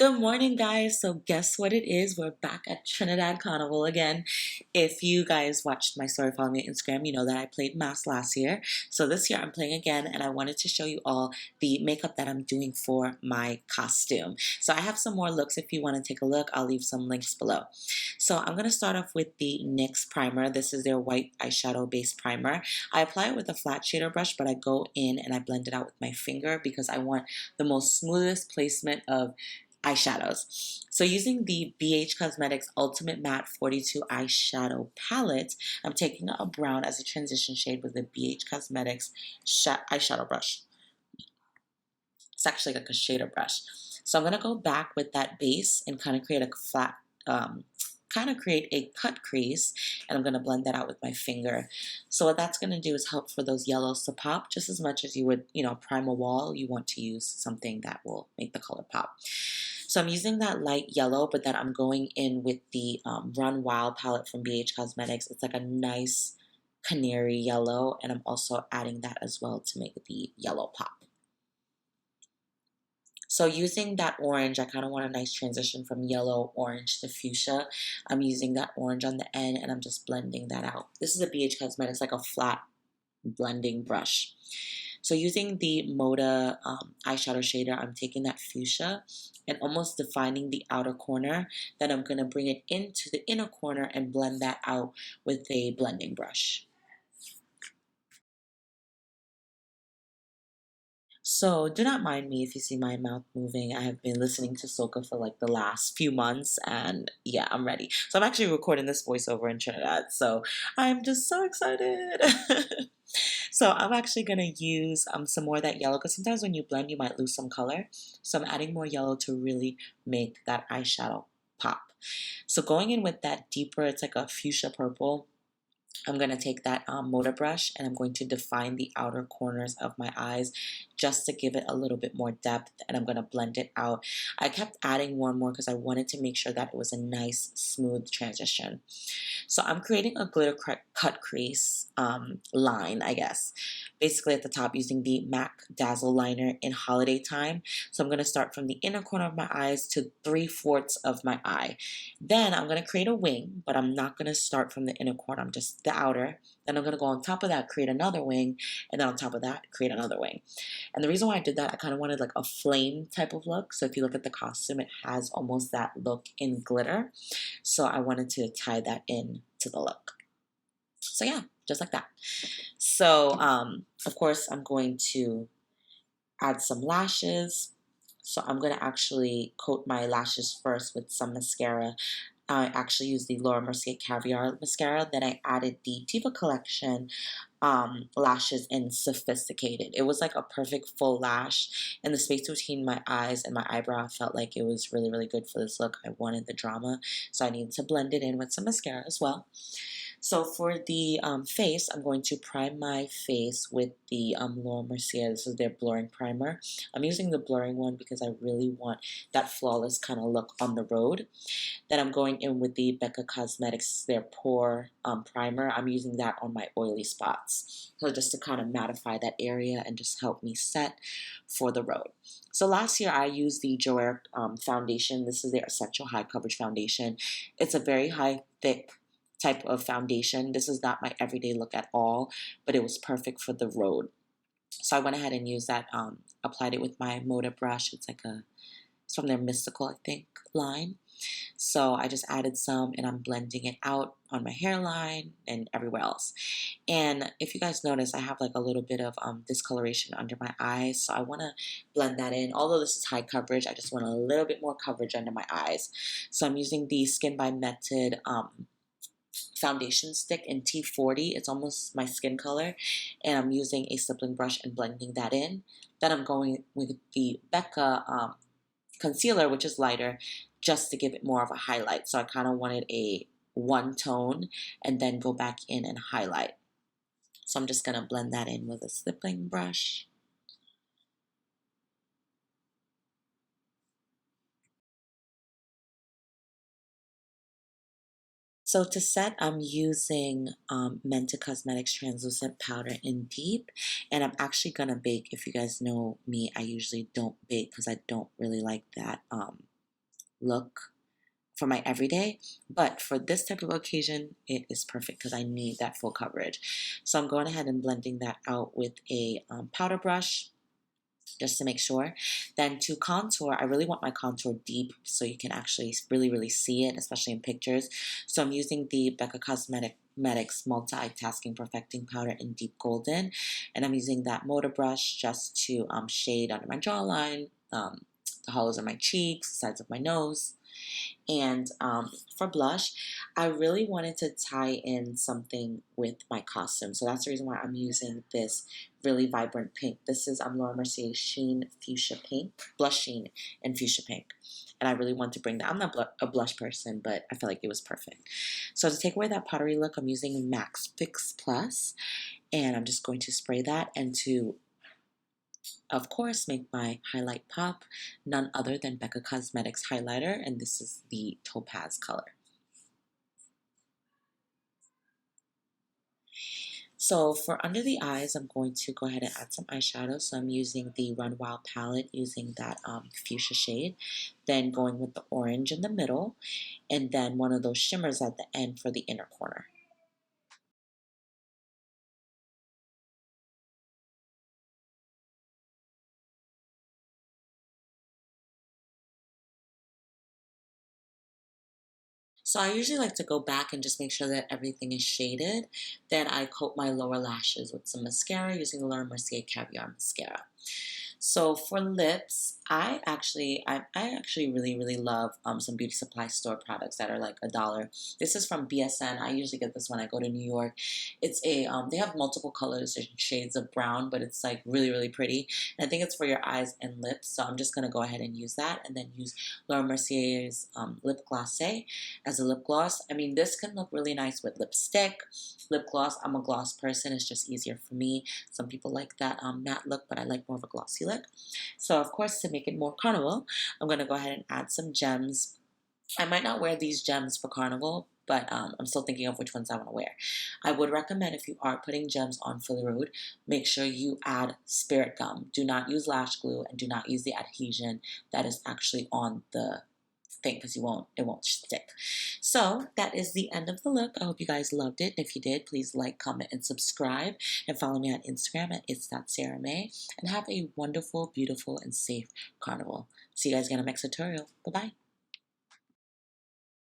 Good morning, guys. So, guess what it is? We're back at Trinidad Carnival again. If you guys watched my story, follow me on Instagram, you know that I played Mask last year. So, this year I'm playing again, and I wanted to show you all the makeup that I'm doing for my costume. So, I have some more looks if you want to take a look. I'll leave some links below. So, I'm going to start off with the NYX primer. This is their white eyeshadow base primer. I apply it with a flat shader brush, but I go in and I blend it out with my finger because I want the most smoothest placement of eyeshadows. So using the BH Cosmetics Ultimate Matte 42 eyeshadow palette, I'm taking a brown as a transition shade with the BH Cosmetics eyeshadow brush. It's actually like a shader brush. So I'm going to go back with that base and kind of create a flat, create a cut crease, and I'm going to blend that out with my finger. So what that's going to do is help for those yellows to pop just as much as you would, prime a wall. You want to use something that will make the color pop. So I'm using that light yellow, but then I'm going in with the Run Wild palette from BH Cosmetics. It's like a nice canary yellow, and I'm also adding that as well to make the yellow pop. So using that orange, I kind of want a nice transition from yellow, orange to fuchsia. I'm using that orange on the end, and I'm just blending that out. This is a BH Cosmetics, like a flat blending brush. So using the Moda eyeshadow shader, I'm taking that fuchsia and almost defining the outer corner. Then I'm going to bring it into the inner corner and blend that out with a blending brush. So do not mind me if you see my mouth moving. I have been listening to Soca for like the last few months, and yeah, I'm ready. So I'm actually recording this voiceover in Trinidad, so I'm just so excited. So I'm actually going to use some more of that yellow because sometimes when you blend, you might lose some color. So I'm adding more yellow to really make that eyeshadow pop. So going in with that deeper, it's like a fuchsia purple. I'm going to take that Moda brush and I'm going to define the outer corners of my eyes just to give it a little bit more depth, and I'm going to blend it out. I kept adding more and more because I wanted to make sure that it was a nice smooth transition. So I'm creating a glitter cut crease line, I guess, basically at the top using the MAC Dazzle liner in Holiday Time. So I'm going to start from the inner corner of my eyes to 3/4 of my eye. Then I'm going to create a wing, but I'm not going to start from the inner corner. I'm just the outer. Then I'm going to go on top of that, create another wing, and then on top of that, create another wing. And the reason why I did that, I kind of wanted like a flame type of look. So if you look at the costume, it has almost that look in glitter. So I wanted to tie that in to the look. So yeah, just like that. So of course, I'm going to add some lashes. So I'm going to actually coat my lashes first with some mascara. I actually used the Mercier Caviar mascara. Then I added the Diva Collection lashes in Sophisticated. It was like a perfect full lash, and the space between my eyes and my eyebrow felt like it was really, really good for this look. I wanted the drama, so I needed to blend it in with some mascara as well. So for the face, I'm going to prime my face with the Laura Mercier. This is their blurring primer. I'm using the blurring one because I really want that flawless kind of look on the road. Then I'm going in with the Becca Cosmetics, their pore primer. I'm using that on my oily spots. So just to kind of mattify that area and just help me set for the road. So last year I used the Jouer foundation. This is their Essential High Coverage Foundation. It's a very high, thick type of foundation. This is not my everyday look at all, but it was perfect for the road. So I went ahead and used that, applied it with my Moda brush. It's from their Mystical, I think, line. So I just added some and I'm blending it out on my hairline and everywhere else. And if you guys notice, I have like a little bit of discoloration under my eyes. So I want to blend that in. Although this is high coverage, I just want a little bit more coverage under my eyes. So I'm using the Skin by Mented foundation stick in T40. It's almost my skin color, and I'm using a stippling brush and blending that in. Then I'm going with the Becca concealer, which is lighter, just to give it more of a highlight. So I kind of wanted a one tone and then go back in and highlight. So I'm just going to blend that in with a stippling brush. So to set, I'm using Mented Cosmetics Translucent Powder in Deep, and I'm actually gonna bake. If you guys know me, I usually don't bake because I don't really like that look for my everyday, but for this type of occasion, it is perfect because I need that full coverage. So I'm going ahead and blending that out with a powder brush just to make sure. Then to contour, I really want my contour deep so you can actually really see it, especially in pictures. So I'm using the Becca Cosmetics Multitasking Perfecting Powder in Deep Golden, and I'm using that motor brush just to shade under my jawline, the hollows of my cheeks, sides of my nose. And for blush, I really wanted to tie in something with my costume. So that's the reason why I'm using this really vibrant pink. This is Laura Mercier Sheen Fuchsia Pink, Blush Sheen and Fuchsia Pink. And I really want to bring that. I'm not a blush person, but I feel like it was perfect. So to take away that powdery look, I'm using Max Fix Plus. And I'm just going to spray that, and to of course, make my highlight pop, none other than Becca Cosmetics highlighter, and this is the topaz color. So for under the eyes, I'm going to go ahead and add some eyeshadow. So I'm using the Run Wild palette, using that fuchsia shade, then going with the orange in the middle, and then one of those shimmers at the end for the inner corner. So I usually like to go back and just make sure that everything is shaded. Then I coat my lower lashes with some mascara using the Laura Mercier Caviar Mascara. So for lips, I actually really love some beauty supply store products that are like $1. This is from BSN. I usually get this when I go to New York. It's a they have multiple colors and shades of brown, but it's like really pretty. And I think it's for your eyes and lips. So I'm just gonna go ahead and use that, and then use Laura Mercier's lip glacé as a lip gloss. I mean, this can look really nice with lipstick, lip gloss. I'm a gloss person. It's just easier for me. Some people like that matte look, but I like more of a glossy look. So of course, to make it more carnival, I'm going to go ahead and add some gems. I might not wear these gems for carnival, but I'm still thinking of which ones I want to wear. I would recommend, if you are putting gems on filigree, make sure you add spirit gum. Do not use lash glue, and do not use the adhesion that is actually on the thing, because it won't stick. So that is the end of the look. I hope you guys loved it. If you did, please like, comment, and subscribe, and follow me on Instagram at its.sarahmay, and have a wonderful, beautiful, and safe carnival. See you guys again on my next tutorial. Bye bye.